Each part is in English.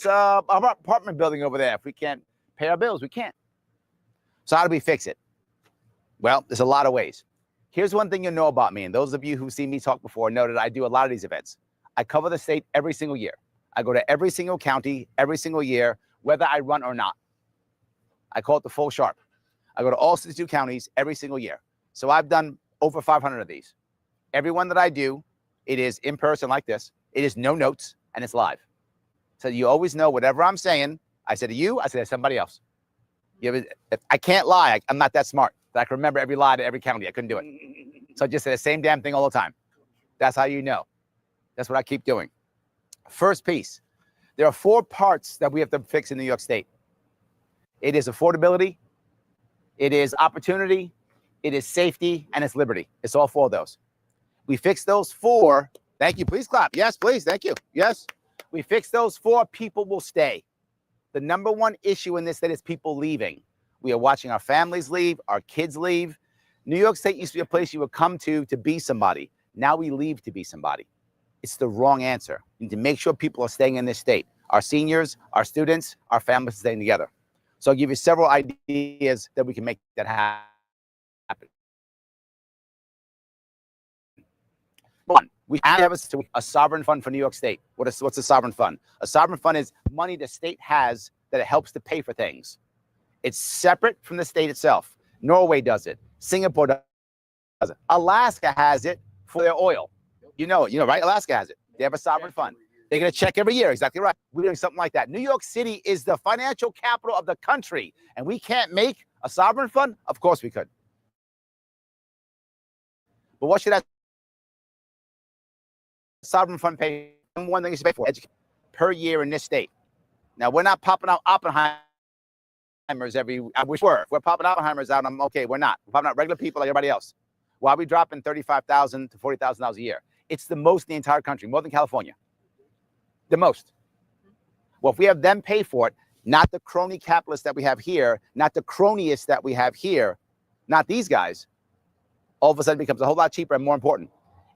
our apartment building over there. If we can't pay our bills, we can't. So how do we fix it? Well, there's a lot of ways. Here's one thing you'll know about me, and those of you who've seen me talk before know that I do a lot of these events. I cover the state every single year. I go to every single county every single year, whether I run or not. I call it the full Sharpe. I go to all 62 counties every single year. So I've done over 500 of these. Every one that I do, it is in person like this. It is no notes, and it's live. So you always know whatever I'm saying, I say to you, I say to somebody else. I can't lie. I'm not that smart that I can remember every lie to every county. I couldn't do it. So I just say the same damn thing all the time. That's how you know. That's what I keep doing. First piece. There are 4 parts that we have to fix in New York State. It is affordability, it is opportunity, it is safety, and it's liberty. It's all 4 of those. We fix those 4. Thank you. Please clap. Yes, please. Thank you. Yes. We fix those 4, people will stay. The number one issue in this state is people leaving. We are watching our families leave, our kids leave. New York State used to be a place you would come to be somebody. Now we leave to be somebody. It's the wrong answer. We need to make sure people are staying in this state. Our seniors, our students, our families staying together. So I'll give you several ideas that we can make that happen. One, we have a sovereign fund for New York State. What's a sovereign fund? A sovereign fund is money the state has that it helps to pay for things. It's separate from the state itself. Norway does it. Singapore does it. Alaska has it for their oil. You know, right? Alaska has it. They have a sovereign fund. They get a check every year. Exactly right. We're doing something like that. New York City is the financial capital of the country, and we can't make a sovereign fund? Of course we could. But what should that sovereign fund pay? One thing is pay for education per year in this state. Now, we're not popping out Oppenheimers I wish we're popping Oppenheimers out. I'm okay. We're not. We're popping out regular people like everybody else. Why are we dropping $35,000 to $40,000 a year? It's the most in the entire country, more than California. The most. Well, if we have them pay for it, not the crony capitalists that we have here, not the cronyists that we have here, not these guys, all of a sudden it becomes a whole lot cheaper and more important.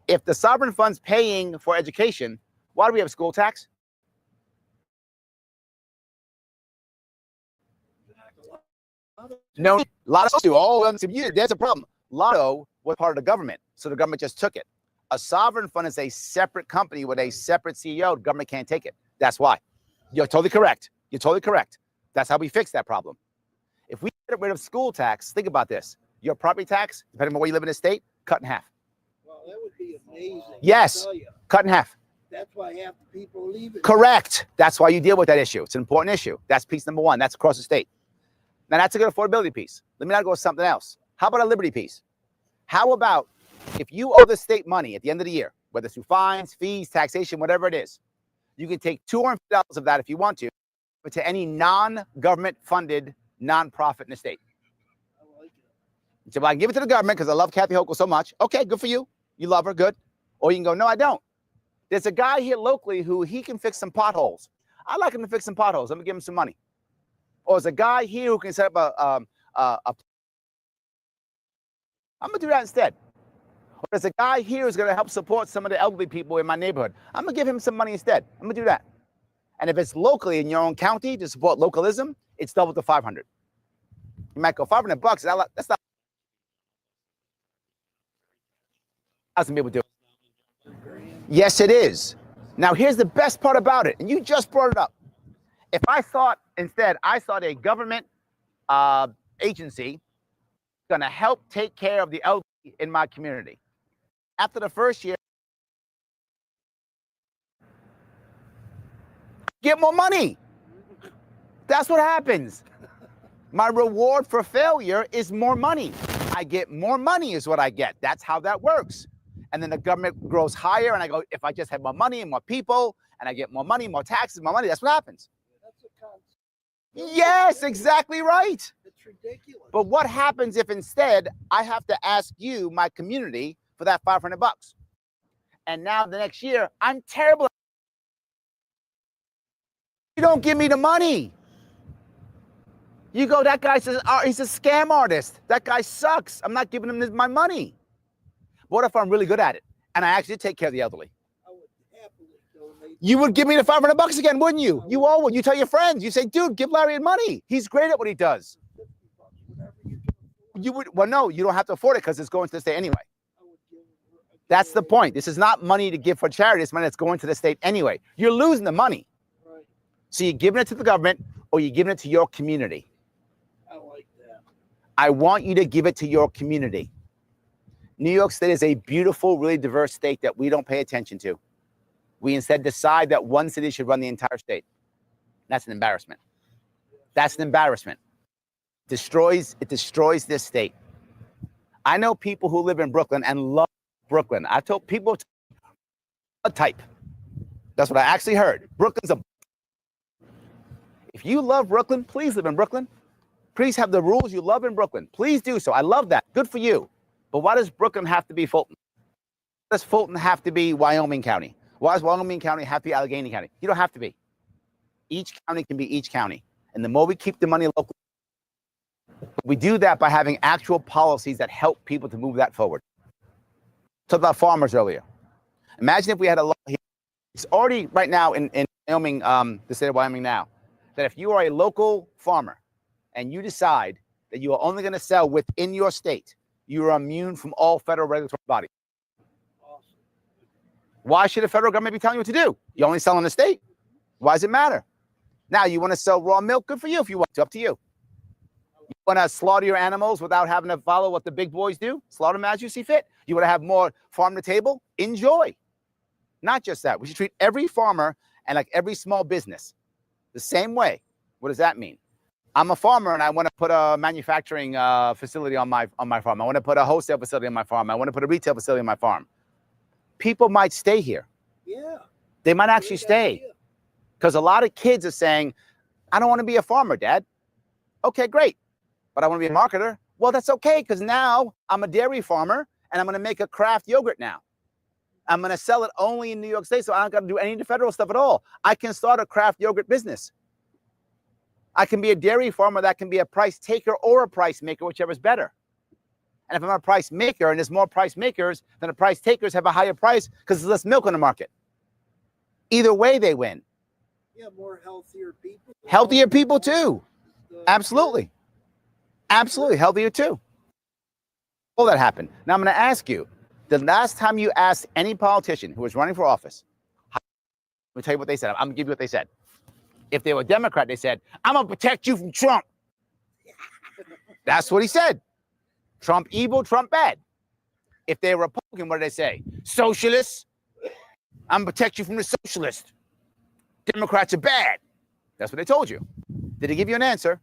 If the sovereign fund's paying for education, why do we have school tax? No, a lot of us do. Oh, there's a problem. Lotto was part of the government, so the government just took it. A sovereign fund is a separate company with a separate CEO. The government can't take it. That's why. You're totally correct. You're totally correct. That's how we fix that problem. If we get rid of school tax, think about this. Your property tax, depending on where you live in the state, cut in half. Well, that would be amazing. Yes, cut in half. That's why half the people leave it. Correct. That's why you deal with that issue. It's an important issue. That's piece number 1. That's across the state. Now, that's a good affordability piece. Let me now go with something else. How about a liberty piece? How about if you owe the state money at the end of the year, whether it's through fines, fees, taxation, whatever it is, you can take $250 of that if you want to, but to any non-government funded nonprofit in the state. I like it. So I can give it to the government because I love Kathy Hochul so much. Okay, good for you. You love her, good. Or you can go, no, I don't. There's a guy here locally who he can fix some potholes. I'd like him to fix some potholes. I'm gonna give him some money. Or there's a guy here who can set up I'm gonna do that instead. Or there's a guy here who's gonna help support some of the elderly people in my neighborhood. I'm gonna give him some money instead. I'm gonna do that. And if it's locally in your own county to support localism, it's double to 500. You might go $500. That's not. Thousand people do. Yes, it is. Now here's the best part about it, and you just brought it up. If I thought instead, I thought a government agency going to help take care of the elderly in my community. After the first year, get more money. That's what happens. My reward for failure is more money. I get more money is what I get. That's how that works. And then the government grows higher, and I go, if I just have more money and more people, and I get more money, more taxes, more money, that's what happens. That's a concept. Yes, exactly right. It's ridiculous. But what happens if instead I have to ask you, my community, for that $500? And now the next year, I'm terrible. You don't give me the money. You go, that guy says, oh, he's a scam artist. That guy sucks. I'm not giving him my money. What if I'm really good at it and I actually take care of the elderly? I would happily donate You would give me the $500 again, wouldn't you? You all would. You tell your friends. You say, dude, give Larry money. He's great at what he does. $50, whatever you can afford. You would. Well, no, you don't have to afford it because it's going to the state anyway. I would give That's the away- point. This is not money to give for charity. It's money that's going to the state anyway. You're losing the money. Right. So you're giving it to the government or you're giving it to your community. I like that. I want you to give it to your community. New York State is a beautiful, really diverse state that we don't pay attention to. We instead decide that one city should run the entire state. That's an embarrassment. That's an embarrassment. It destroys this state. I know people who live in Brooklyn and love Brooklyn. I told people a type. That's what I actually heard. Brooklyn's a. If you love Brooklyn, please live in Brooklyn. Please have the rules you love in Brooklyn. Please do so. I love that. Good for you. But why does Brooklyn have to be Fulton? Why does Fulton have to be Wyoming County? Why does Wyoming County have to be Allegheny County? You don't have to be. Each county can be each county. And the more we keep the money local, we do that by having actual policies that help people to move that forward. Talked about farmers earlier. Imagine if we had a law here. It's already right now in Wyoming, the state of Wyoming now, that if you are a local farmer and you decide that you are only going to sell within your state, you are immune from all federal regulatory bodies. Awesome. Why should the federal government be telling you what to do? You only sell in the state. Why does it matter? Now, you want to sell raw milk? Good for you if you want to. Up to you. You want to slaughter your animals without having to follow what the big boys do? Slaughter them as you see fit. You want to have more farm to table? Enjoy. Not just that. We should treat every farmer and like every small business the same way. What does that mean? I'm a farmer and I want to put a manufacturing facility on my farm. I want to put a wholesale facility on my farm. I want to put a retail facility on my farm. People might stay here. Yeah. They might actually Great stay. idea. Because a lot of kids are saying, I don't want to be a farmer, Dad. Okay, great. But I want to be a marketer. Well, that's okay, because now I'm a dairy farmer and I'm going to make a craft yogurt now. I'm going to sell it only in New York State, so I don't got to do any of the federal stuff at all. I can start a craft yogurt business. I can be a dairy farmer that can be a price taker or a price maker, whichever is better. And if I'm a price maker and there's more price makers, then the price takers have a higher price because there's less milk on the market. Either way, they win. Yeah, more healthier people. Healthier people too. Absolutely. Absolutely. Healthier too. All that happened. Now I'm going to ask you, the last time you asked any politician who was running for office, let me tell you what they said. I'm going to give you what they said. If they were Democrat, they said, I'm going to protect you from Trump. That's what he said. Trump evil, Trump bad. If they were Republican, what did they say? Socialists, I'm going to protect you from the socialists. Democrats are bad. That's what they told you. Did he give you an answer?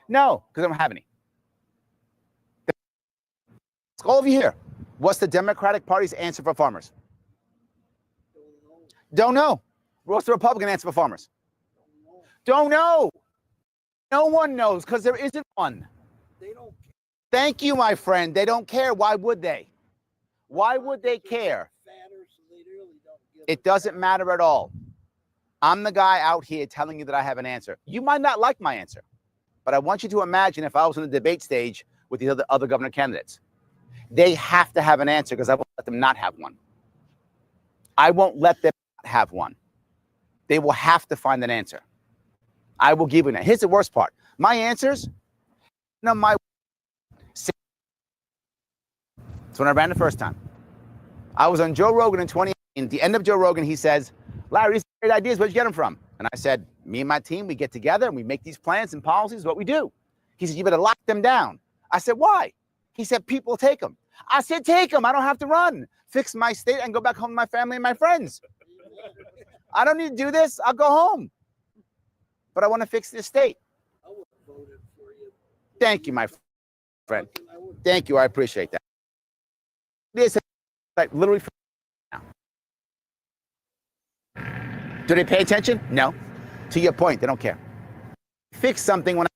No, because I don't have any. All of you here. What's the Democratic Party's answer for farmers? Don't know. What's the Republican answer for farmers? Don't know. No one knows because there isn't one. They don't care. Thank you, my friend. They don't care. Why would they? Why would they care? Fatter, so they really don't give It a doesn't crap. matter at all. I'm the guy out here telling you that I have an answer. You might not like my answer, but I want you to imagine if I was on the debate stage with the other governor candidates. They have to have an answer because I won't let them not have one. I won't let them not have one. They will have to find an answer. I will give you that. Here's the worst part. My answers, no, my. That's when I ran the first time. I was on Joe Rogan in 2018. At the end of Joe Rogan, he says, Larry, these are great ideas. Where'd you get them from? And I said, me and my team, we get together and we make these plans and policies, what we do. He said, you better lock them down. I said, why? He said, people take them. I said, take them. I don't have to run. Fix my state and go back home to my family and my friends. I don't need to do this. I'll go home. But I want to fix this state. I would have voted for you. Thank you, my friend. I would- Thank you. I appreciate that. This is like literally now. Do they pay attention? No. To your point, they don't care. Fix something when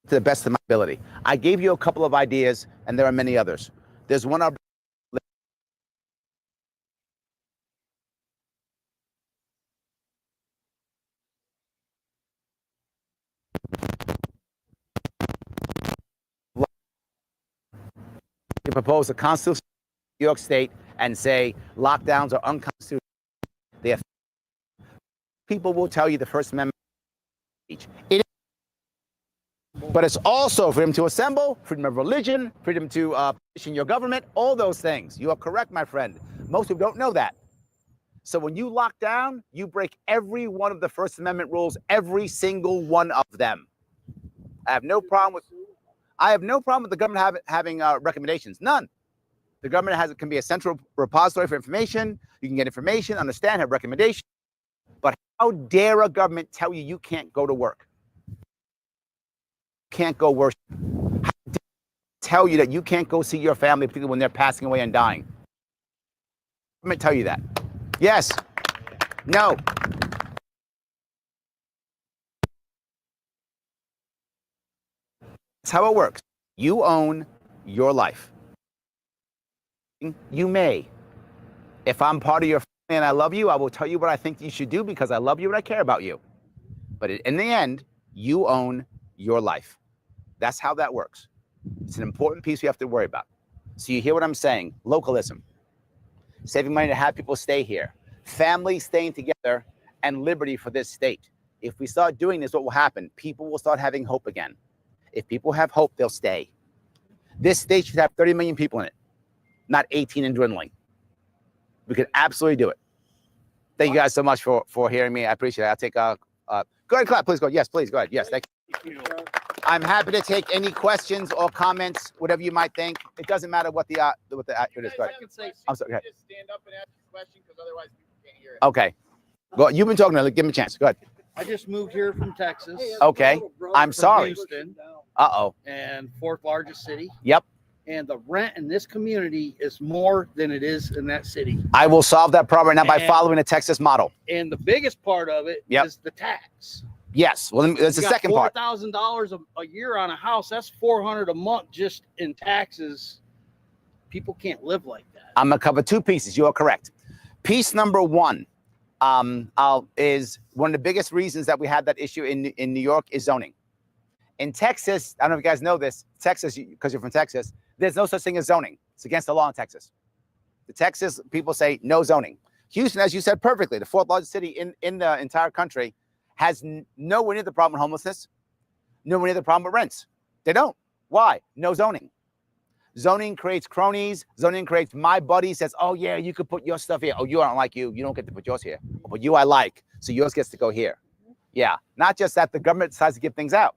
to the best of my ability. I gave you a couple of ideas, and there are many others. There's one propose a constitution in New York State and say lockdowns are unconstitutional, they have, people will tell you the First Amendment speech. But it's also freedom to assemble, freedom of religion, freedom to petition your government, all those things. You are correct, my friend. Most people don't know that. So when you lock down, you break every one of the First Amendment rules, every single one of them. I have no problem with the government having recommendations. None. The government can be a central repository for information. You can get information, understand, have recommendations. But how dare a government tell you you can't go to work? Can't go worship? How dare they tell you that you can't go see your family, particularly when they're passing away and dying? Let me tell you that. Yes. No. That's how it works. You own your life. You may. If I'm part of your family and I love you, I will tell you what I think you should do because I love you and I care about you. But in the end, you own your life. That's how that works. It's an important piece we have to worry about. So you hear what I'm saying? Localism. Saving money to have people stay here. Family staying together and liberty for this state. If we start doing this, what will happen? People will start having hope again. If people have hope, they'll stay. This state should have 30 million people in it, not 18 and dwindling. We could absolutely do it. Thank you guys so much for hearing me. I appreciate it. I'll take go ahead, clap, please go. Yes, please go ahead. Yes, thank you. I'm happy to take any questions or comments, whatever you might think. It doesn't matter what the here it is. Go ahead. I'm sorry. Go ahead. Just stand up and ask a question because otherwise people can't hear it. Okay. Well, you've been talking to them. Give him a chance. Go ahead. I just moved here from Texas. Okay. I'm sorry. Houston. Uh-oh. And fourth largest city. Yep. And the rent in this community is more than it is in that city. I will solve that problem right now by following the Texas model. And the biggest part of it is the tax. Yes. Well, that's the second part. $4,000 a year on a house. That's $400 a month just in taxes. People can't live like that. I'm going to cover two pieces. You are correct. Piece number one is one of the biggest reasons that we had that issue in New York is zoning. In Texas, I don't know if you guys know this, Texas, because you're from Texas, there's no such thing as zoning. It's against the law in Texas. The Texas people say no zoning. Houston, as you said perfectly, the fourth largest city in the entire country, has nowhere near the problem with homelessness, nowhere near the problem with rents. They don't. Why? No zoning. Zoning creates cronies. Zoning creates my buddy says, oh, yeah, you could put your stuff here. Oh, you don't like you. You don't get to put yours here. But you I like. So yours gets to go here. Yeah. Not just that, the government decides to give things out.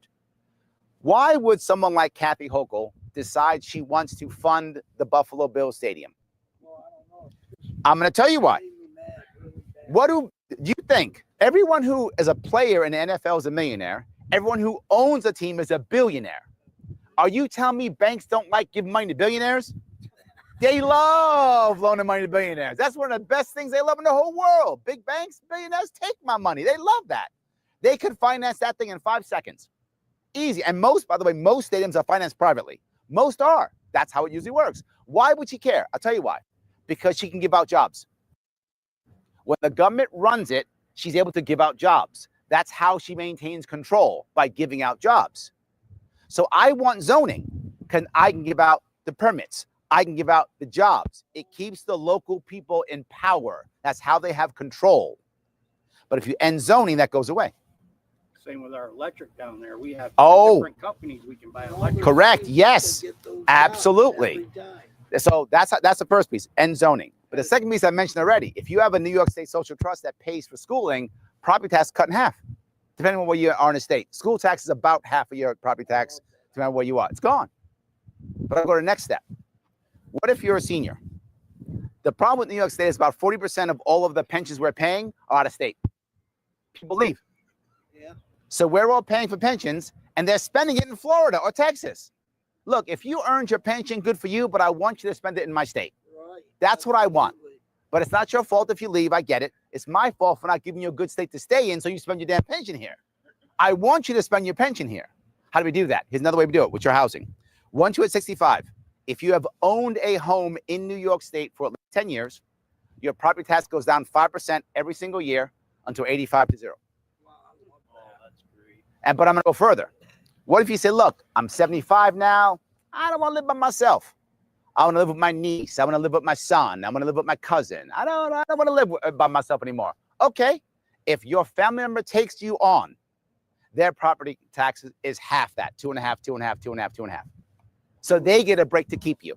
Why would someone like Kathy Hochul decide she wants to fund the Buffalo Bills Stadium? I'm going to tell you why. What do you think? Everyone who is a player in the NFL is a millionaire. Everyone who owns a team is a billionaire. Are you telling me banks don't like giving money to billionaires? They love loaning money to billionaires. That's one of the best things they love in the whole world. Big banks, billionaires take my money. They love that. They could finance that thing in 5 seconds. Easy. And most, by the way, most stadiums are financed privately. Most are. That's how it usually works. Why would she care? I'll tell you why. Because she can give out jobs. When the government runs it, she's able to give out jobs. That's how she maintains control, by giving out jobs. So I want zoning. I can give out the permits. I can give out the jobs. It keeps the local people in power. That's how they have control. But if you end zoning, that goes away. Same with our electric down there. We have different companies we can buy electric. Correct. Yes. Absolutely. So that's the first piece, end zoning. But the second piece I mentioned already, if you have a New York State social trust that pays for schooling, property tax cut in half, depending on where you are in the state. School tax is about half of your property tax, depending on where you are. It's gone. But I'll go to the next step. What if you're a senior? The problem with New York State is about 40% of all of the pensions we're paying are out of state. People leave. Yeah. So we're all paying for pensions, and they're spending it in Florida or Texas. Look, if you earned your pension, good for you, but I want you to spend it in my state. Right. That's what I want. But it's not your fault if you leave. I get it. It's my fault for not giving you a good state to stay in, so you spend your damn pension here. I want you to spend your pension here. How do we do that? Here's another way we do it with your housing. Once you're at 65, if you have owned a home in New York State for at least 10 years, your property tax goes down 5% every single year until 85 to 0. Wow, I love that. Oh, that's great. But I'm going to go further. What if you say, look, I'm 75 now. I don't want to live by myself. I want to live with my niece. I want to live with my son. I want to live with my cousin. I don't want to live by myself anymore. Okay. If your family member takes you on, their property taxes is half that, 2.5, 2.5, 2.5, 2.5. So they get a break to keep you.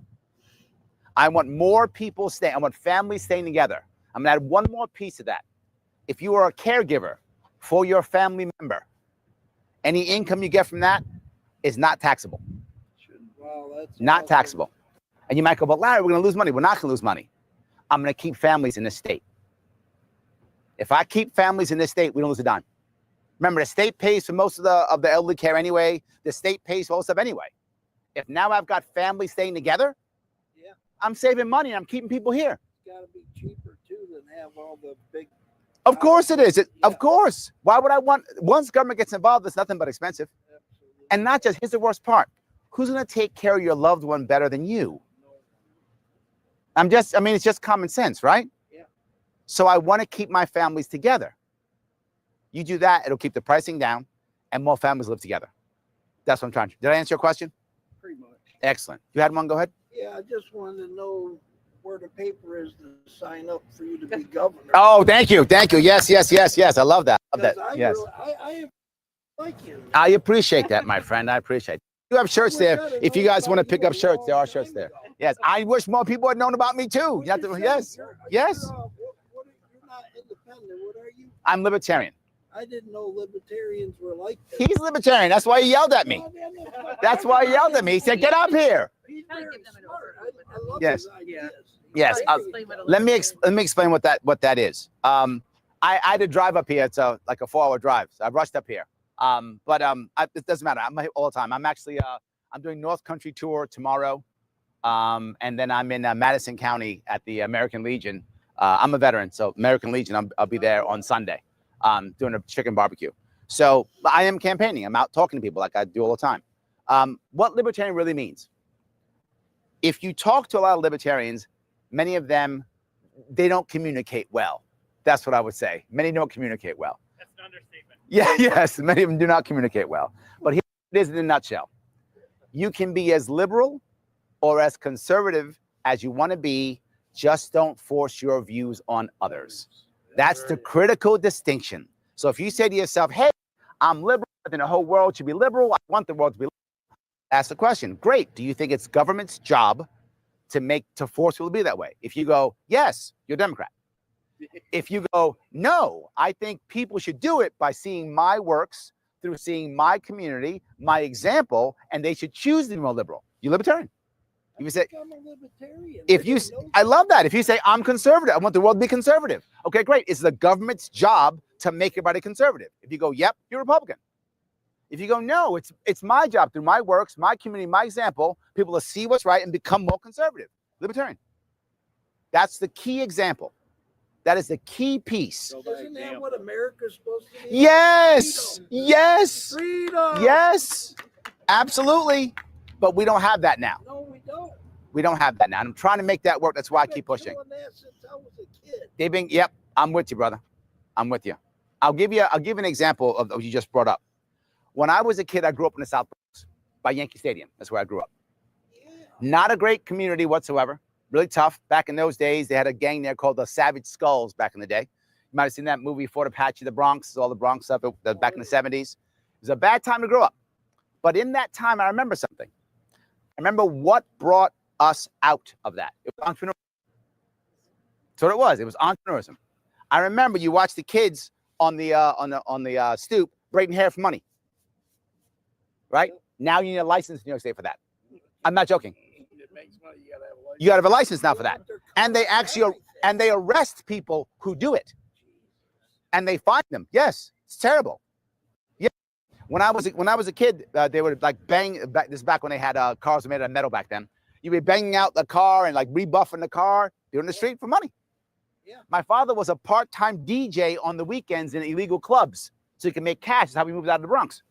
I want more people staying. I want families staying together. I'm going to add one more piece of that. If you are a caregiver for your family member, any income you get from that is not taxable. Wow, that's Not awesome. taxable. And you might go, but Larry, we're going to lose money. We're not going to lose money. I'm going to keep families in this state. If I keep families in this state, we don't lose a dime. Remember, the state pays for most of the elderly care anyway. The state pays for all stuff anyway. If now I've got families staying together, Yeah. I'm saving money and I'm keeping people here. It's got to be cheaper too than have all the big. Of course it is. Of Yeah. course. Why would I want, once government gets involved, it's nothing but expensive. Absolutely. And not just, here's the worst part. Who's going to take care of your loved one better than you? It's just common sense, right? Yeah. So I want to keep my families together. You do that, it'll keep the pricing down and more families live together. That's what I'm trying to. Did I answer your question? Pretty much. Excellent. You had one? Go ahead. Yeah, I just wanted to know where the paper is to sign up for you to be governor. Oh, thank you. Thank you. Yes. I love that. Because Yes. I like you. I appreciate that, my friend. I appreciate it. You have shirts there. If you guys want to pick up shirts, there are shirts there. Yes. I wish more people had known about me too. You have to, yes. Yes. You're not independent. What are you? I'm libertarian. I didn't know libertarians were like that. He's libertarian. That's why he yelled at me. That's why he yelled at me. He said, get up here. He's very smart. I love Yes. his ideas. Yes. Let me explain what that is. I had to drive up here. It's like a 4-hour drive. So I rushed up here. It doesn't matter. I'm here all the time. I'm actually I'm doing North Country tour tomorrow. And then I'm in Madison County at the American Legion. I'm a veteran, so American Legion, I'll be there on Sunday doing a chicken barbecue. So I am campaigning. I'm out talking to people like I do all the time. What libertarian really means. If you talk to a lot of libertarians, many of them, they don't communicate well. That's what I would say. Many don't communicate well. That's an understatement. Yeah, yes, many of them do not communicate well. But here it is in a nutshell. You can be as liberal or as conservative as you want to be, just don't force your views on others. That's the critical distinction. So if you say to yourself, hey, I'm liberal, then the whole world should be liberal, I want the world to be liberal, ask the question, great, do you think it's government's job to force people to be that way? If you go, yes, you're a Democrat. If you go, no, I think people should do it by seeing my works, through seeing my community, my example, and they should choose to be more liberal. You're libertarian. You say, I'm a libertarian. I love that. If you say, I'm conservative, I want the world to be conservative. Okay, great. It's the government's job to make everybody conservative. If you go, yep, you're Republican. If you go, no, it's my job through my works, my community, my example, people to see what's right and become more conservative. Libertarian. That's the key example. That is the key piece. Isn't that what America's supposed to be? Yes, yes, Freedom. yes, absolutely. But we don't have that now. No, we don't. We don't have that now. And I'm trying to make that work. That's why I keep pushing. I've been doing that since I was a kid. Yep, I'm with you, brother. I'm with you. I'll give you an example of what you just brought up. When I was a kid, I grew up in the South Bronx by Yankee Stadium. That's where I grew up. Yeah. Not a great community whatsoever. Really tough. Back in those days, they had a gang there called the Savage Skulls back in the day. You might have seen that movie, Fort Apache, the Bronx, all the Bronx stuff back in the 70s. It was a bad time to grow up. But in that time, I remember something. I remember what brought us out of that. It was entrepreneurship. That's what it was. It was entrepreneurism. I remember you watch the kids on the stoop braiding hair for money. Right? Now you need a license in New York State for that. I'm not joking. It makes money. You gotta have a license. You got to have a license now for that. And they actually arrest people who do it. And they find them. Yes, it's terrible. Yeah. When I was a kid, they would like bang. This is back when they had cars made out of metal back then. You'd be banging out the car and like rebuffing the car. You're in the street for money. Yeah. My father was a part-time DJ on the weekends in illegal clubs, so he could make cash. That's how we moved out of the Bronx.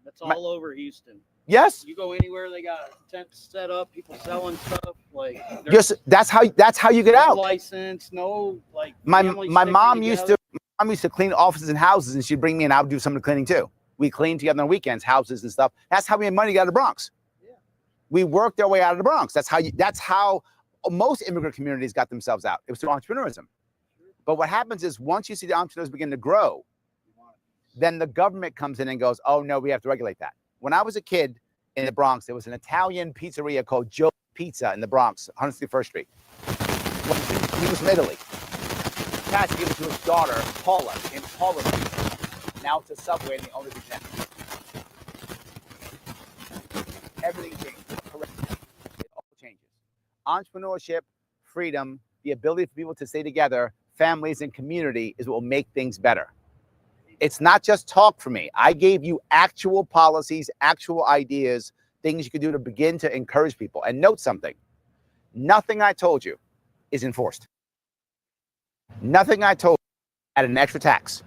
That's all over Houston. Yes. You go anywhere, they got tents set up, people selling stuff. Like That's how you get no out. license, no like. My family mom sticking used together. to clean offices and houses, and she'd bring me and I would do some of the cleaning too. We cleaned together on weekends, houses and stuff. That's how we had money to get out of the Bronx. Yeah. We worked our way out of the Bronx. That's how most immigrant communities got themselves out. It was through entrepreneurism. But what happens is once you see the entrepreneurs begin to grow, then the government comes in and goes, oh no, we have to regulate that. When I was a kid in the Bronx, there was an Italian pizzeria called Joe's Pizza in the Bronx, 161st Street. He was from Italy. Cash gave it to his daughter, Paula, in Paula's Pizza. Now it's a Subway and the owner's exempt. Everything changes. Correct. It all changes. Entrepreneurship, freedom, the ability for people to stay together, families and community is what will make things better. It's not just talk for me. I gave you actual policies, actual ideas, things you could do to begin to encourage people. And note something. Nothing I told you is enforced. Nothing I told you added an extra tax.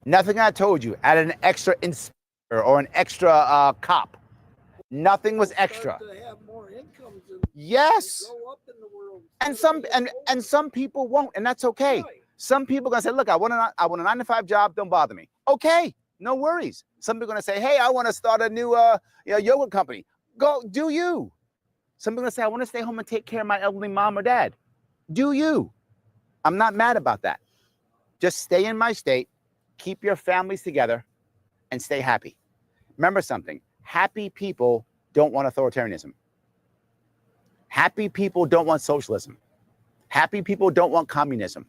Nothing I told you added an extra inspector or an extra cop. Nothing was extra. To have more incomes and yes. grow up in the world. And some people won't, and that's okay. Right. Some people are gonna say, look, I want a 9-to-5 job, don't bother me. Okay, no worries. Some people are gonna say, hey, I want to start a new yoga company. Go, do you. Some people are gonna say, I want to stay home and take care of my elderly mom or dad. Do you. I'm not mad about that. Just stay in my state, keep your families together, and stay happy. Remember something, happy people don't want authoritarianism. Happy people don't want socialism. Happy people don't want communism.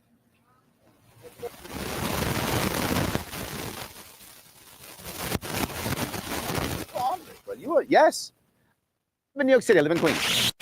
You are, yes. I live in New York City, I live in Queens.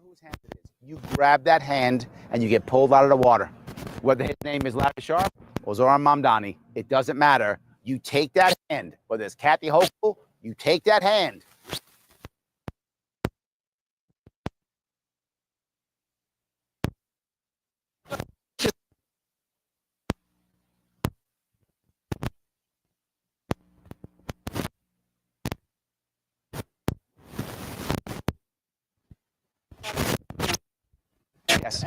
Whose hand it is. You grab that hand and you get pulled out of the water. Whether his name is Larry Sharpe or Zoran Mamdani, it doesn't matter. You take that hand. Whether it's Kathy Hochul, you take that hand. Yes.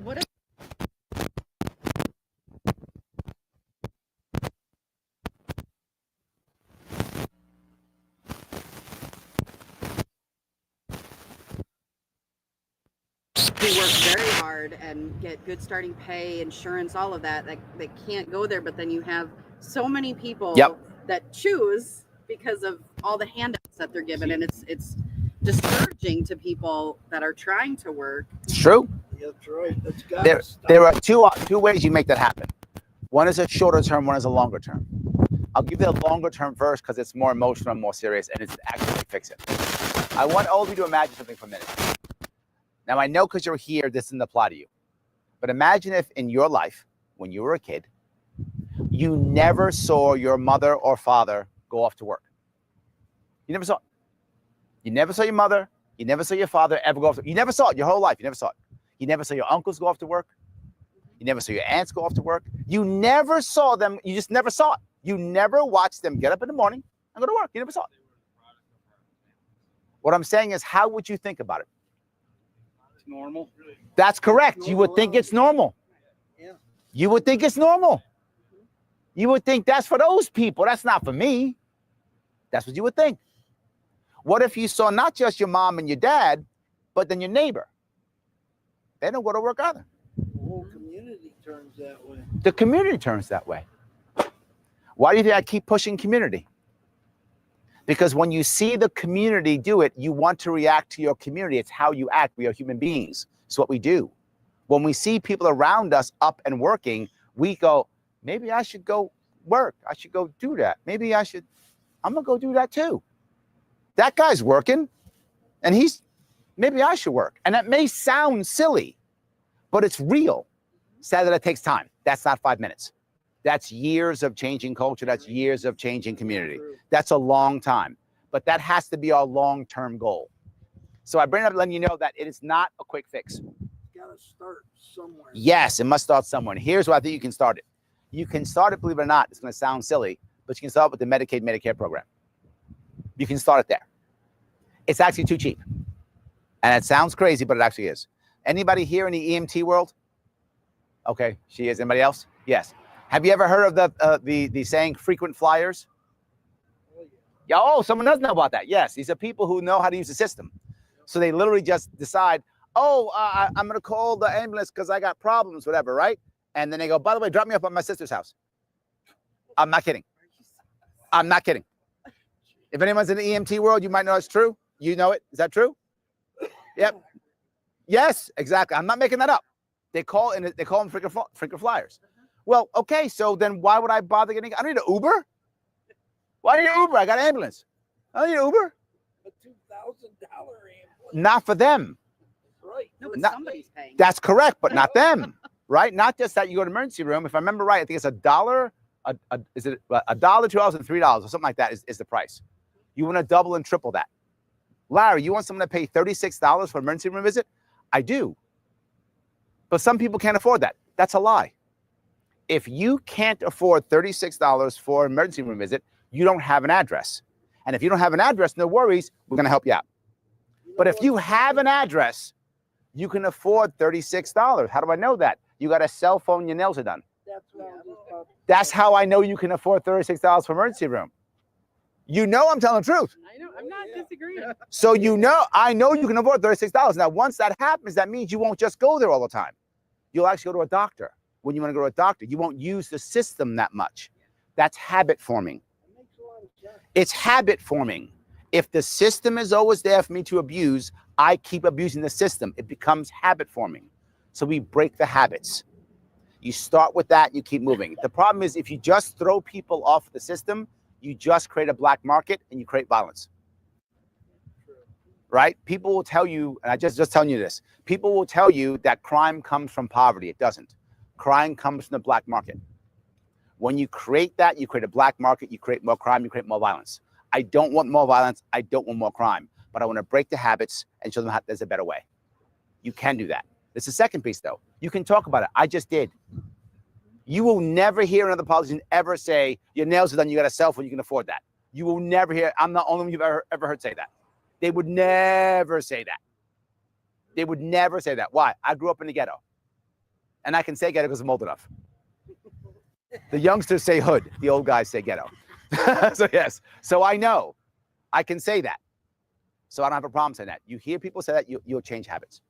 What if who work very hard and get good starting pay, insurance, all of that, they can't go there, but then you have so many people that choose because of all the handouts that they're given, and it's discouraging to people that are trying to work. It's true. Yeah, that's right. That's gotta stop. There are two ways you make that happen. One is a shorter term, one is a longer term. I'll give you the longer term first because it's more emotional and more serious, and it's actually fix it. I want all of you to imagine something for a minute. Now, I know because you're here, this doesn't apply to you. But imagine if in your life, when you were a kid, you never saw your mother or father go off to work. You never saw it. You never saw your mother. You never saw your father ever go off to work. You never saw it your whole life. You never saw it. You never saw your uncles go off to work. You never saw your aunts go off to work. You never saw them. You just never saw it. You never watched them get up in the morning and go to work. You never saw it. What I'm saying is, how would you think about it? Normal. That's correct. You would think it's normal. Yeah. You would think it's normal. You would think that's for those people. That's not for me. That's what you would think. What if you saw not just your mom and your dad, but then your neighbor? They don't go to work either. The whole community turns that way. The community turns that way. Why do you think I keep pushing community? Because when you see the community do it, you want to react to your community. It's how you act. We are human beings. It's what we do. When we see people around us up and working, we go, maybe I should go work. I should go do that. I'm gonna go do that too. That guy's working and maybe I should work. And that may sound silly, but it's real. Sad that it takes time. That's not 5 minutes. That's years of changing culture. That's years of changing community. That's a long time, but that has to be our long-term goal. So I bring it up letting you know that it is not a quick fix. Gotta start somewhere. Yes, it must start somewhere. And here's where I think you can start it. You can start it, believe it or not, it's going to sound silly, but you can start with the Medicaid, Medicare program. You can start it there. It's actually too cheap. And it sounds crazy, but it actually is. Anybody here in the EMT world? Okay, she is. Anybody else? Yes. Have you ever heard of the saying frequent flyers? Yeah, oh, someone does know about that. Yes, these are people who know how to use the system. So they literally just decide, I'm going to call the ambulance because I got problems, whatever, right? And then they go, by the way, drop me off at my sister's house. I'm not kidding. I'm not kidding. If anyone's in the EMT world, you might know it's true. You know it. Is that true? Yep. Yes, exactly. I'm not making that up. They call them frequent flyers. Well, okay, so then why would I bother getting? I don't need an Uber. Why do you need an Uber? I got an ambulance. I don't need an Uber. A $2,000 ambulance. Not for them. Right. No, but Not- somebody's paying. That's correct, but not them, right? Not just that you go to emergency room. If I remember right, I think it's $1. Is it $1, $2, and $3 or something like that is the price. You want to double and triple that. Larry, you want someone to pay $36 for an emergency room visit? I do. But some people can't afford that. That's a lie. If you can't afford $36 for an emergency room visit, you don't have an address. And if you don't have an address, no worries, we're going to help you out. But if you have an address, you can afford $36. How do I know that? You got a cell phone, your nails are done. That's what I was just about to That's say. how I know you can afford $36 for emergency room. You know I'm telling the truth. I know. I'm not disagreeing. So I know you can afford $36. Now, once that happens, that means you won't just go there all the time. You'll actually go to a doctor. When you want to go to a doctor, you won't use the system that much. That's habit forming. That makes a lot of sense. It's habit forming. If the system is always there for me to abuse, I keep abusing the system. It becomes habit forming. So we break the habits. You start with that, you keep moving. The problem is if you just throw people off the system, you just create a black market and you create violence. Right? People will tell you, and I just telling you this, people will tell you that crime comes from poverty. It doesn't. Crime comes from the black market. When you create that, you create a black market, you create more crime, you create more violence. I don't want more violence. I don't want more crime, but I want to break the habits and show them how there's a better way. You can do that. There's the second piece though. You can talk about it. I just did. You will never hear another politician ever say, your nails are done, you got a cell phone, you can afford that. You will never hear, I'm the only one you've ever heard say that. They would never say that. They would never say that. Why? I grew up in the ghetto. And I can say ghetto because I'm old enough. The youngsters say hood. The old guys say ghetto. So yes. So I know. I can say that. So I don't have a problem saying that. You hear people say that, you'll change habits.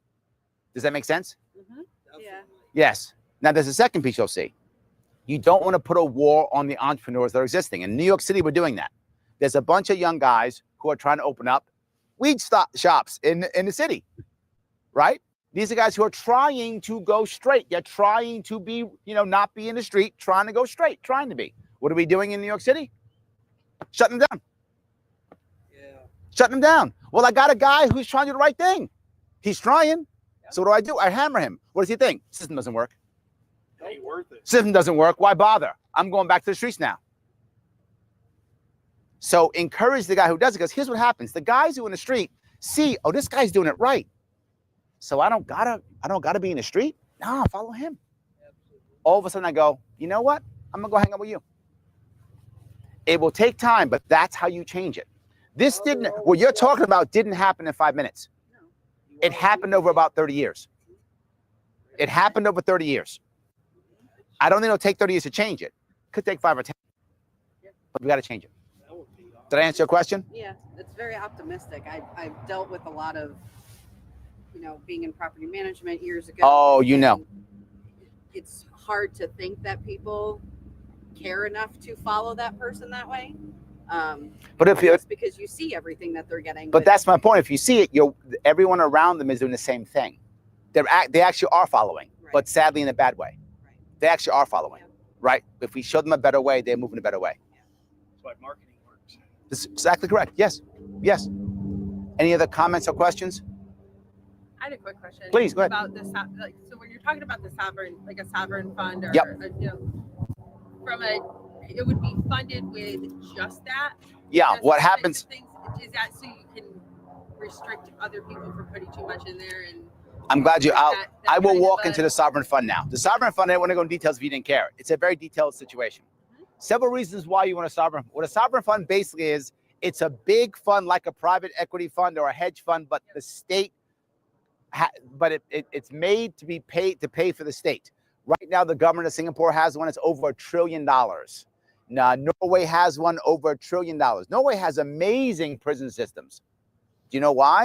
Does that make sense? Mm-hmm. Yeah. Yes. Now there's a second piece you'll see. You don't want to put a war on the entrepreneurs that are existing. In New York City, we're doing that. There's a bunch of young guys who are trying to open up weed shops in the city, right? These are guys who are trying to go straight. They're trying to be, not be in the street, trying to go straight, trying to be. What are we doing in New York City? Shutting them down. Yeah. Shutting them down. Well, I got a guy who's trying to do the right thing. He's trying. So what do? I hammer him. What does he think? System doesn't work. Ain't worth it. System doesn't work. Why bother? I'm going back to the streets now. So encourage the guy who does it, because here's what happens. The guys who are in the street see, oh, this guy's doing it right. So I don't gotta be in the street. No, follow him. All of a sudden I go, you know what? I'm gonna go hang out with you. It will take time, but that's how you change it. What you're talking about didn't happen in 5 minutes. It happened over about 30 years. It happened over 30 years. I don't think it'll take 30 years to change it. Could take 5 or 10, but we got to change it. Did I answer your question? Yeah, it's very optimistic. I've dealt with a lot of, being in property management years ago. Oh, It's hard to think that people care enough to follow that person that way. But if just because you see everything that they're getting. But that's my point. If you see it, everyone around them is doing the same thing. They actually are following, Right. but sadly in a bad way. Right. They actually are following. Yeah. right? If we show them a better way, they're moving a better way. That's why marketing works. That's exactly correct. Yes. Yes. Any other comments or questions? I had a quick question. Please, go ahead. About the so when you're talking about the sovereign, like a sovereign fund, or Yep. It would be funded with just that. Yeah. Just What the happens? things, is that so you can restrict other people from putting too much in there? And I'm glad you out. that I will kind of walk a- into the sovereign fund now. The sovereign fund, I don't want to go into details if you didn't care. It's a very detailed situation. Several reasons why you want a sovereign. What a sovereign fund basically is, it's a big fund like a private equity fund or a hedge fund, but the state, it's made to be paid to pay for the state. Right now, the government of Singapore has one that's over $1 trillion. Now, Norway has one over $1 trillion. Norway has amazing prison systems. Do you know why?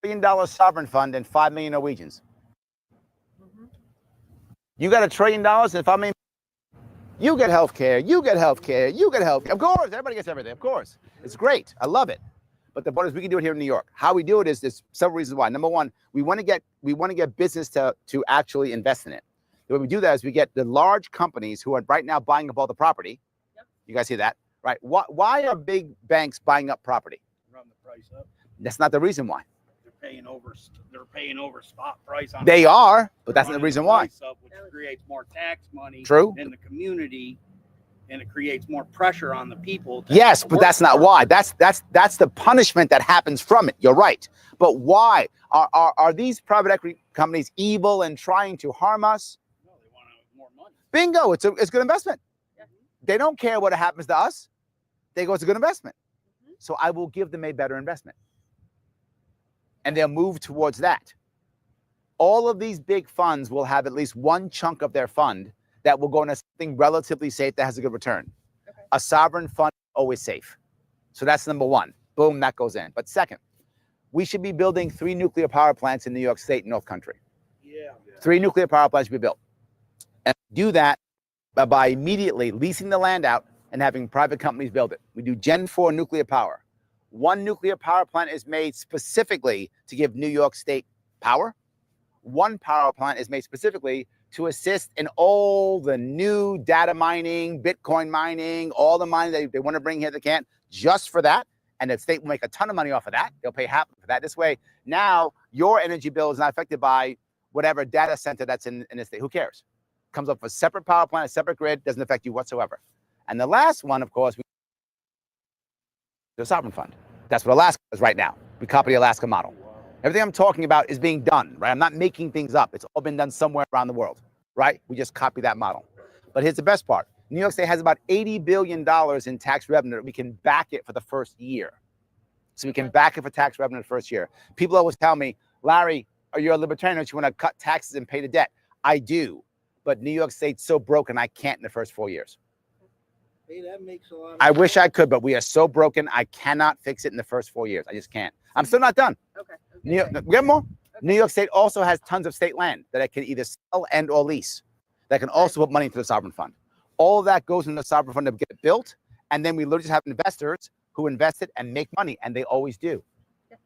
$1 trillion sovereign fund and 5 million Norwegians. You got $1 trillion and 5 million. You get healthcare. You get healthcare. You get health. Of course, everybody gets everything. Of course, it's great. I love it. But the point is, we can do it here in New York. How we do it is there's several reasons why. Number one, we want to get business to actually invest in it. The way we do that is we get the large companies who are right now buying up all the property. Yep. You guys see that, right? Why are big banks buying up property? Run the price up. That's not the reason why. They're paying over spot price on. They are, but that's not the running reason why. price up, which creates more tax money. True. In the community, and it creates more pressure on the people. Yes, but that's not why. That's the punishment that happens from it. You're right. But why are these private equity companies evil and trying to harm us? No, they want more money. Bingo! It's good investment. Yeah. They don't care what happens to us. They go, it's a good investment. So I will give them a better investment, and they'll move towards that. All of these big funds will have at least one chunk of their fund that will go into something relatively safe that has a good return. Okay. A sovereign fund is always safe. So that's number one. Boom, that goes in. But second, we should be building 3 nuclear power plants in New York State and North Country. Yeah. 3 nuclear power plants should be built. And do that by immediately leasing the land out and having private companies build it. We do Gen 4 nuclear power. 1 nuclear power plant is made specifically to give New York State power. 1 power plant is made specifically to assist in all the new data mining, Bitcoin mining, all the mining they want to bring here they can't, just for that. And the state will make a ton of money off of that. They'll pay half for that. This way, now your energy bill is not affected by whatever data center that's in the state. Who cares? Comes up with a separate power plant, a separate grid, doesn't affect you whatsoever. And the last one, of course, the sovereign fund. That's what Alaska is right now. We copy the Alaska model. Everything I'm talking about is being done, right? I'm not making things up. It's all been done somewhere around the world, right? We just copy that model. But here's the best part. New York State has about $80 billion in tax revenue that we can back it for the first year. So we can back it for tax revenue the first year. People always tell me, Larry, are you a libertarian? Don't you want to cut taxes and pay the debt? I do. But New York State's so broken, I can't in the first 4 years. Hey, that makes a lot of I wish I could, but we are so broken, I cannot fix it in the first 4 years. I just can't. I'm still not done. Okay. New York, we have more. New York State also has tons of state land that I can either sell and or lease. That can also put money into the sovereign fund. All of that goes in the sovereign fund to get it built, and then we literally just have investors who invest it and make money, and they always do. Yeah.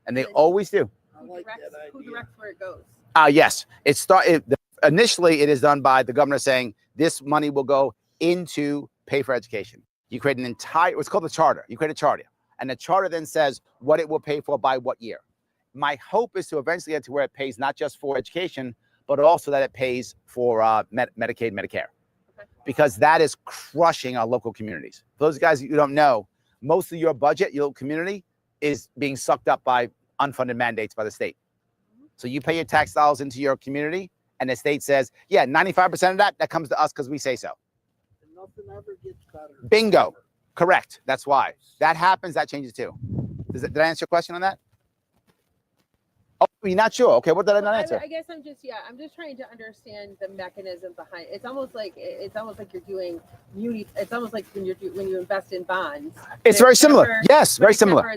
And they always do. I like that Who idea. directs where it goes? Yes. Initially, it is done by the governor saying this money will go into pay for education. You create an entire, what's called a charter. You create a charter, and the charter then says what it will pay for by what year. My hope is to eventually get to where it pays not just for education, but also that it pays for Medicaid, Medicare, because that is crushing our local communities. For those guys you don't know, most of your budget, your community, is being sucked up by unfunded mandates by the state. So you pay your tax dollars into your community, and the state says, yeah, 95% of that comes to us because we say so. And nothing ever gets better. Bingo. Correct. That's why. That happens, that changes too. Did I answer your question on that? Oh, you're not sure. Okay, what did I not answer? I guess I'm just trying to understand the mechanism behind it. It's almost like you're doing it's almost like when you invest in bonds. It's very similar. Yes, very except similar. for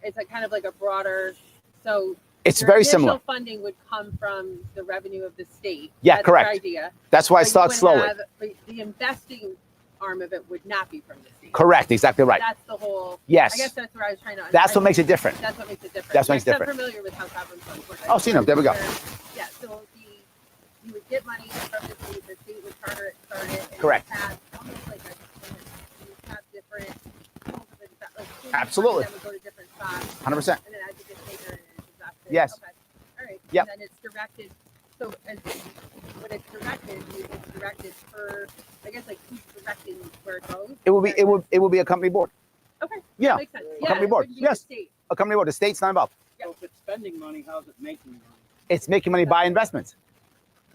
it's a kind of like a broader, so It's your very initial similar. funding would come from the revenue of the state. Yeah, That's correct. your idea. That's why it But you starts would slowly. but the investing arm of it would not be from the state. Correct. Exactly right. That's the whole. Yes. I guess that's where I was trying to. That's what makes it different. That's what makes it different. That's what makes it I'm different. familiar with how sovereign funds work. Oh, see, no, there we go. Yeah. So you would get money from the state would charter it, start it, and Correct. have almost like you have different Absolutely. that would go to different spots. 100%. And then as it gets bigger, it's invested. Yes. Okay. All right. Yep. And then it's directed. So when it's directed per, I guess, like who's directing where it goes? It will be a company board. Okay. Yeah. Makes sense. A company it board. wouldn't be Yes. the state. A company board. The state's not involved. So if it's spending money, how's it making money? It's making money by investments.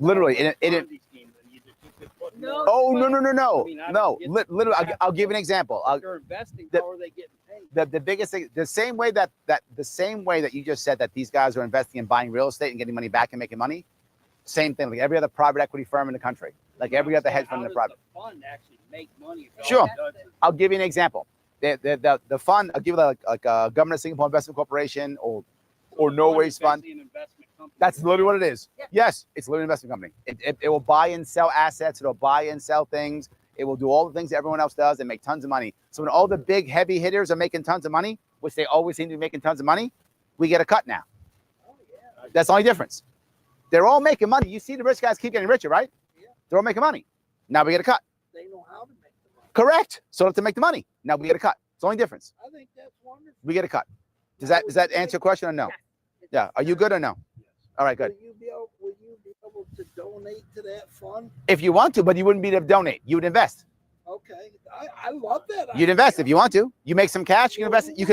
Literally. Ponzi scheme, then you could put No. more. Oh, no. I mean, I No. don't get Literally, I'll give you an example. If they're investing, the- how are they getting paid? The biggest thing, the same way that you just said that these guys are investing in buying real estate and getting money back and making money, same thing, like every other private equity firm in the country, like every other hedge fund in the private. How does the fund actually make money? if all Sure. it does is- I'll give you an example. The fund, I'll give you like a Government of Singapore Investment Corporation or So the Norway's is fund. basically an investment company. That's literally what it is. Yeah. Yes, it's literally an investment company. It will buy and sell assets. It'll buy and sell things. It will do all the things that everyone else does and make tons of money. So when all the big heavy hitters are making tons of money, which they always seem to be making tons of money, we get a cut now. Oh, yeah. That's the only difference. They're all making money. You see the rich guys keep getting richer, right? Yeah. They're all making money. Now we get a cut. They know how to make the money. Correct. So to make the money. Now we get a cut. It's the only difference. I think that's wonderful. We get a cut. Does that answer your question or no? Yes. Yeah. Are you good or no? All right, good. Will you be able to donate to that fund? If you want to, but you wouldn't be to donate. You would invest. Okay, I love that. You'd invest if you want to. You make some cash. You can invest. You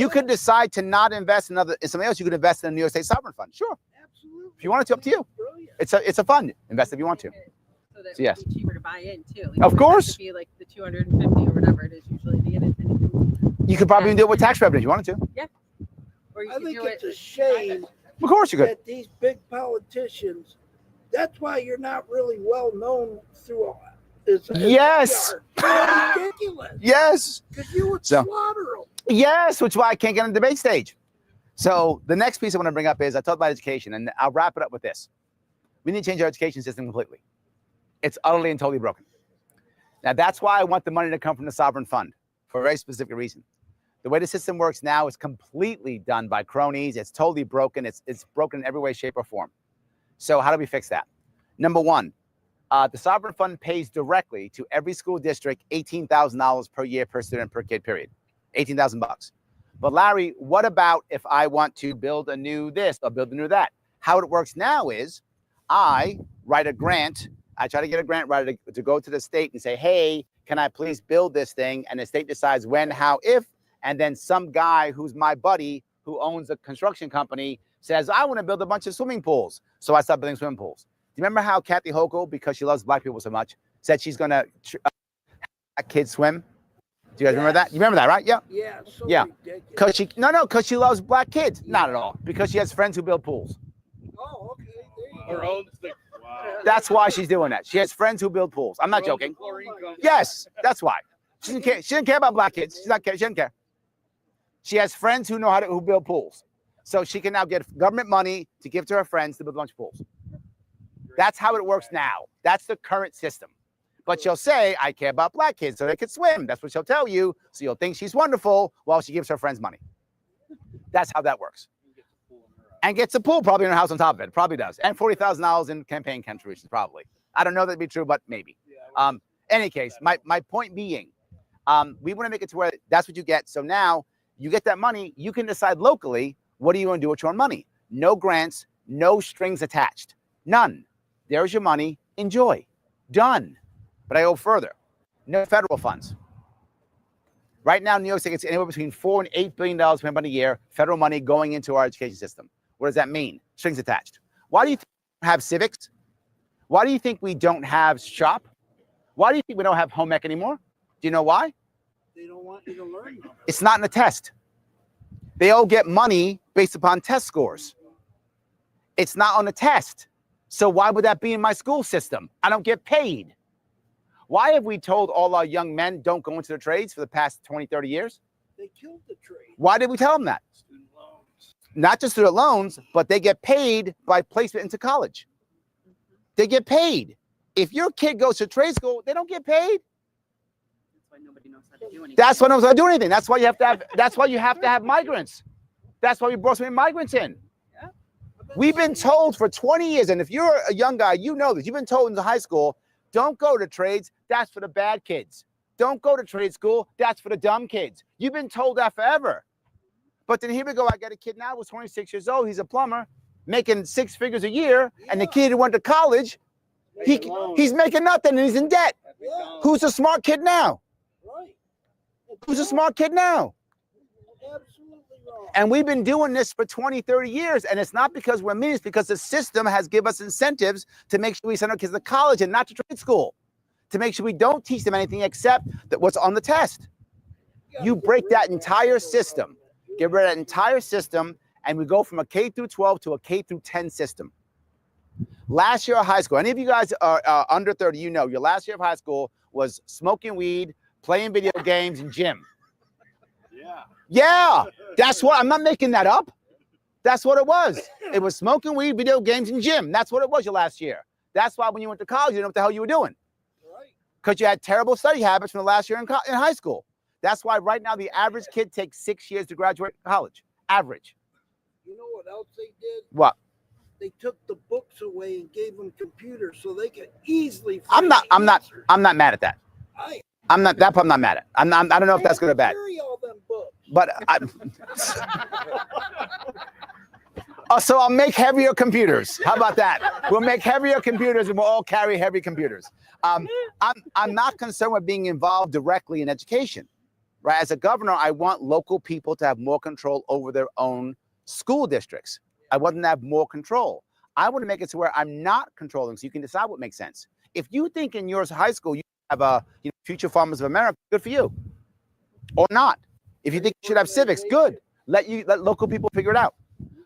could invest. decide to not invest in something else. You could invest in a New York State sovereign fund. Sure. Absolutely. If you want it to, up to you. Brilliant. It's a fund. Invest if you want to. So that So yes. it would be cheaper to buy in too. Like, Of it would have course. to be like the 250 or whatever it is usually to get it. You could probably even do it with tax revenue if you wanted to. Or you I could think do it's it. a shame Of course you could. that these big politicians, that's why you're not really well known through all Yes. ridiculous. Yes. Because you would So- slaughter them. Yes, which is why I can't get on the debate stage. So the next piece I want to bring up is I talked about education, and I'll wrap it up with this. We need to change our education system completely. It's utterly and totally broken. Now, that's why I want the money to come from the sovereign fund for a very specific reason. The way the system works now is completely done by cronies. It's totally broken. It's broken in every way, shape, or form. So how do we fix that? Number one, the sovereign fund pays directly to every school district $18,000 per year per student per kid, period. $18,000. But Larry, what about if I want to build a new this or build a new that? How it works now is I write a grant. I try to get a grant writer to go to the state and say, hey, can I please build this thing? And the state decides when, how, if. And then some guy who's my buddy who owns a construction company says, I want to build a bunch of swimming pools. So I start building swimming pools. Do you remember how Kathy Hochul, because she loves black people so much, said she's going to have kids swim? Do you guys remember that? You remember that, right? Yeah. Yeah. So Yeah. ridiculous. Because she loves black kids. Not at all. Because she has friends who build pools. Oh, okay. There you Or go. owns the. Wow. That's why she's doing that. She has friends who build pools. I'm not Or owns the joking. chlorine company. Yes, that's why. She doesn't care. She doesn't care about black kids. She doesn't care. She has friends who know who build pools. So she can now get government money to give to her friends to build a bunch of pools. That's how it works now. That's the current system. But she'll say, I care about black kids so they can swim. That's what she'll tell you. So you'll think she's wonderful while she gives her friends money. That's how that works. And gets a pool probably in her house on top of it. Probably does. And $40,000 in campaign contributions, probably. I don't know that'd be true, but maybe. Any case, my point being, we want to make it to where that's what you get. So now you get that money. You can decide locally, what do you want to do with your own money? No grants, no strings attached. None. There's your money. Enjoy. Done. But I go further. No federal funds. Right now, New York State gets anywhere between $4 and $8 billion per year, federal money going into our education system. What does that mean? Strings attached. Why do you think we don't have civics? Why do you think we don't have Sharpe? Why do you think we don't have home ec anymore? Do you know why? They don't want you to learn them. It's not in the test. They all get money based upon test scores. It's not on the test. So why would that be in my school system? I don't get paid. Why have we told all our young men don't go into the trades for the past 20, 30 years? They killed the trade. Why did we tell them that? Student loans. Not just student loans, but they get paid by placement into college. They get paid. If your kid goes to trade school, they don't get paid. That's why nobody knows how to do anything. That's why no one's gonna do anything. That's why you have to have. That's why you have to have migrants. That's why we brought so many migrants in. We've been told for 20 years, and if you're a young guy, you know this. You've been told in high school, don't go to trades. That's for the bad kids. Don't go to trade school. That's for the dumb kids. You've been told that forever. But then here we go. I got a kid now who's 26 years old. He's a plumber, making 6 figures a year. And the kid who went to college, he's making nothing and he's in debt. Yeah. Who's a smart kid now? Right. Who's a smart kid now? Absolutely wrong. And we've been doing this for 20, 30 years. And it's not because we're mean. It's because the system has given us incentives to make sure we send our kids to college and not to trade school. To make sure we don't teach them anything except that what's on the test. You break that entire system. Get rid of that entire system, and we go from a K through 12 to a K through 10 system. Last year of high school, any of you guys are under 30, you know, your last year of high school was smoking weed, playing video games, and gym. Yeah, that's what, I'm not making that up. That's what it was. It was smoking weed, video games, and gym. That's what it was your last year. That's why when you went to college, you didn't know what the hell you were doing. Because you had terrible study habits from the last year in high school. That's why right now the average kid takes 6 years to graduate college. Average. You know what else they did? What? They took the books away and gave them computers so they could easily. I'm not mad at that. I'm not mad at. I don't know if that's good or bad. Carry all them books. But so I'll make heavier computers. How about that? We'll make heavier computers and we'll all carry heavy computers. I'm not concerned with being involved directly in education. Right? As a governor, I want local people to have more control over their own school districts. I want them to have more control. I want to make it to where I'm not controlling, so you can decide what makes sense. If you think in your high school you have a Future Farmers of America, good for you. Or not. If you think you should have civics, good. Let local people figure it out.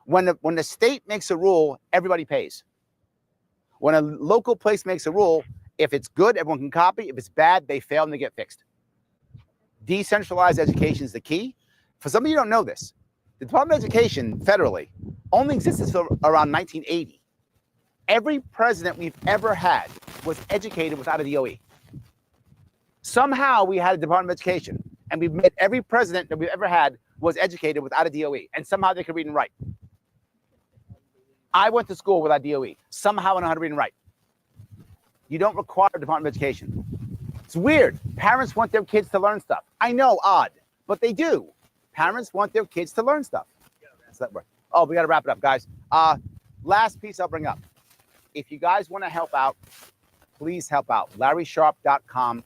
When the state makes a rule, everybody pays. When a local place makes a rule, if it's good, everyone can copy. If it's bad, they fail and they get fixed. Decentralized education is the key. For some of you who don't know this, the Department of Education federally only existed until around 1980. Every president we've ever had was educated without a DOE. Somehow we had a Department of Education, and we've made every president that we've ever had was educated without a DOE, and somehow they could read and write. I went to school without DOE. Somehow I know how to read and write. You don't require a Department of Education. It's weird. Parents want their kids to learn stuff. I know, odd, but they do. Parents want their kids to learn stuff. Oh, we got to wrap it up, guys. Last piece I'll bring up. If you guys want to help out, please help out. LarrySharpe.com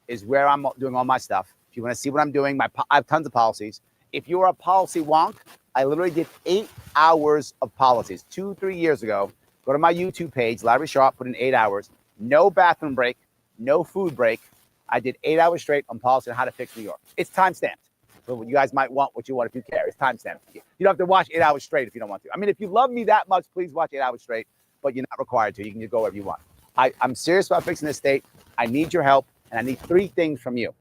is where I'm doing all my stuff. If you want to see what I'm doing, I have tons of policies. If you're a policy wonk, I literally did 8 hours of policies 2-3 years ago. Go to my YouTube page, Larry Sharpe, put in 8 hours. No bathroom break, no food break. I did 8 hours straight on policy on how to fix New York. It's time-stamped. So you guys might want what you want if you care. It's time-stamped. You don't have to watch 8 hours straight if you don't want to. I mean, if you love me that much, please watch 8 hours straight, but you're not required to. You can just go wherever you want. I'm serious about fixing this state. I need your help, and I need 3 things from you.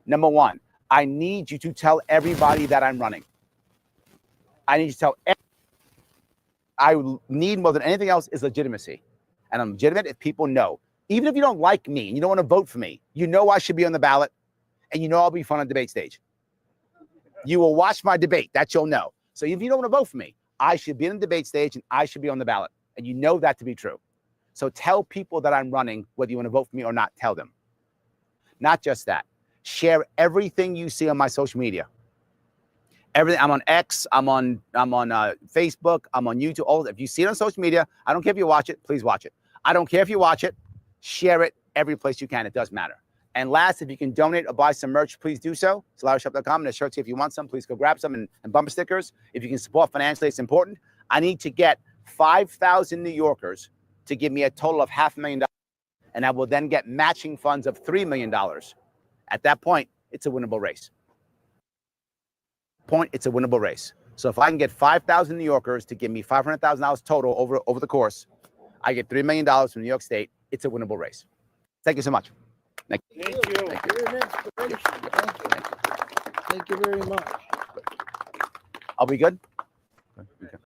Number 1, I need you to tell everybody that I'm running. I need you to tell everybody. I need more than anything else is legitimacy. And I'm legitimate if people know. Even if you don't like me and you don't want to vote for me, you know I should be on the ballot, and you know I'll be fun on debate stage. You will watch my debate. That you'll know. So if you don't want to vote for me, I should be on the debate stage and I should be on the ballot. And you know that to be true. So tell people that I'm running, whether you want to vote for me or not, tell them. Not just that. Share everything you see on my social media. Everything. I'm on X. I'm on Facebook. I'm on YouTube. All if you see it on social media, I don't care if you watch it. Please watch it. I don't care if you watch it. Share it every place you can. It does matter. And last, if you can donate or buy some merch, please do so. It's LarrySharpe.com. And there's shirts if you want some. Please go grab some and bumper stickers. If you can support financially, it's important. I need to get 5,000 New Yorkers to give me a total of $500,000. And I will then get matching funds of $3 million. At that point, it's a winnable race. It's a winnable race. So if I can get 5,000 New Yorkers to give me $500,000 total over the course, I get $3 million from New York State. It's a winnable race. Thank you so much. Thank you. Thank you. You're an inspiration. Thank you very much. Are we good? Okay.